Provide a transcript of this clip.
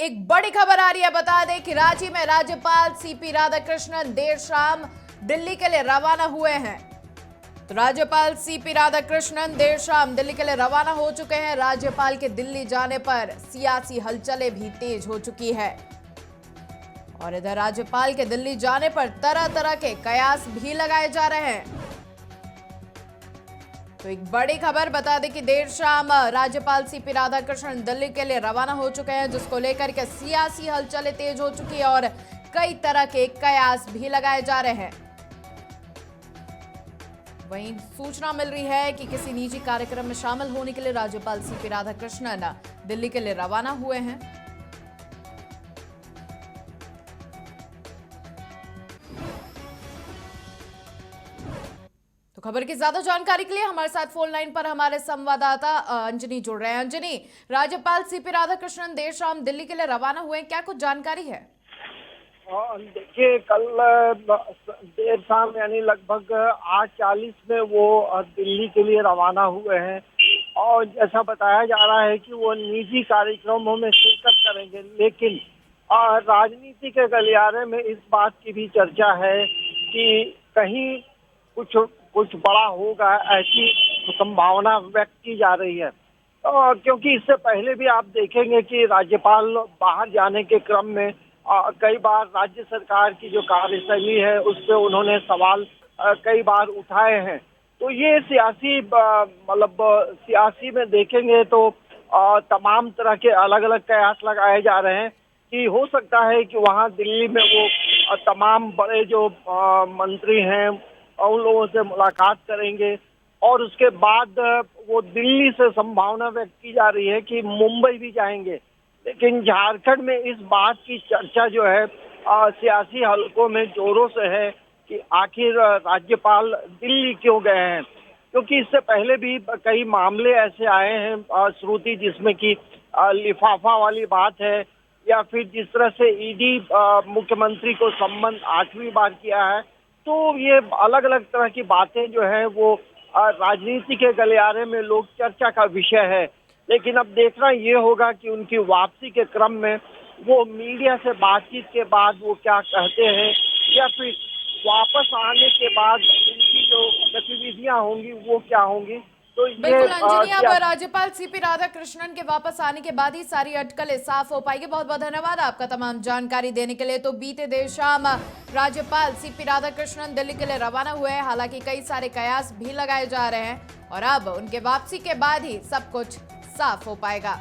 एक बड़ी खबर आ रही है। बता दें कि रांची में राज्यपाल सीपी राधाकृष्णन देर शाम दिल्ली के लिए रवाना हुए हैं। तो राज्यपाल सीपी राधाकृष्णन देर शाम दिल्ली के लिए रवाना हो चुके हैं। राज्यपाल के दिल्ली जाने पर सियासी हलचलें भी तेज हो चुकी है और इधर राज्यपाल के दिल्ली जाने पर तरह तरह के कयास भी लगाए जा रहे हैं। तो एक बड़ी खबर बता दें कि देर शाम राज्यपाल सीपी राधाकृष्णन दिल्ली के लिए रवाना हो चुके हैं, जिसको लेकर के सियासी हलचलें तेज हो चुकी है और कई तरह के कयास भी लगाए जा रहे हैं। वहीं सूचना मिल रही है कि किसी निजी कार्यक्रम में शामिल होने के लिए राज्यपाल सीपी राधाकृष्णन दिल्ली के लिए रवाना हुए हैं। तो खबर की ज्यादा जानकारी के लिए हमारे साथ फोन लाइन पर हमारे संवाददाता अंजनी जुड़ रहे हैं। अंजनी, राज्यपाल सीपी राधाकृष्णन देर शाम दिल्ली के लिए रवाना हुए हैं, क्या कुछ जानकारी है? देखिए, कल देर शाम यानी लगभग 8:40 में वो दिल्ली के लिए रवाना हुए हैं और जैसा बताया जा रहा है कि वो निजी कार्यक्रमों में शिरकत करेंगे, लेकिन राजनीति के गलियारे में इस बात की भी चर्चा है कि कहीं कुछ बड़ा होगा, ऐसी संभावना व्यक्त की जा रही है। क्योंकि इससे पहले भी आप देखेंगे कि राज्यपाल बाहर जाने के क्रम में कई बार राज्य सरकार की जो कार्यशैली है उस पर उन्होंने सवाल कई बार उठाए हैं। तो ये सियासी में देखेंगे तो तमाम तरह के अलग अलग कयास लगाए जा रहे हैं कि हो सकता है कि वहाँ दिल्ली में वो तमाम बड़े जो मंत्री हैं उन लोगों से मुलाकात करेंगे और उसके बाद वो दिल्ली से संभावना व्यक्त की जा रही है कि मुंबई भी जाएंगे। लेकिन झारखंड में इस बात की चर्चा जो है सियासी हलकों में जोरों से है कि आखिर राज्यपाल दिल्ली क्यों गए हैं, क्योंकि इससे पहले भी कई मामले ऐसे आए हैं श्रुति, जिसमें कि लिफाफा वाली बात है या फिर जिस तरह से ईडी मुख्यमंत्री को सम्मन 8वीं बार किया है। तो ये अलग अलग तरह की बातें जो है वो राजनीति के गलियारे में लोग चर्चा का विषय है। लेकिन अब देखना ये होगा कि उनकी वापसी के क्रम में वो मीडिया से बातचीत के बाद वो क्या कहते हैं या फिर वापस आने के बाद उनकी जो गतिविधियां होंगी वो क्या होंगी। तो बिल्कुल अंजनी, अब राज्यपाल सीपी राधाकृष्णन के वापस आने के बाद ही सारी अटकलें साफ हो पाएगी। बहुत बहुत धन्यवाद आपका तमाम जानकारी देने के लिए। तो बीते देर शाम राज्यपाल सीपी राधाकृष्णन दिल्ली के लिए रवाना हुए हैं। हालांकि कई सारे कयास भी लगाए जा रहे हैं और अब उनके वापसी के बाद ही सब कुछ साफ हो पाएगा।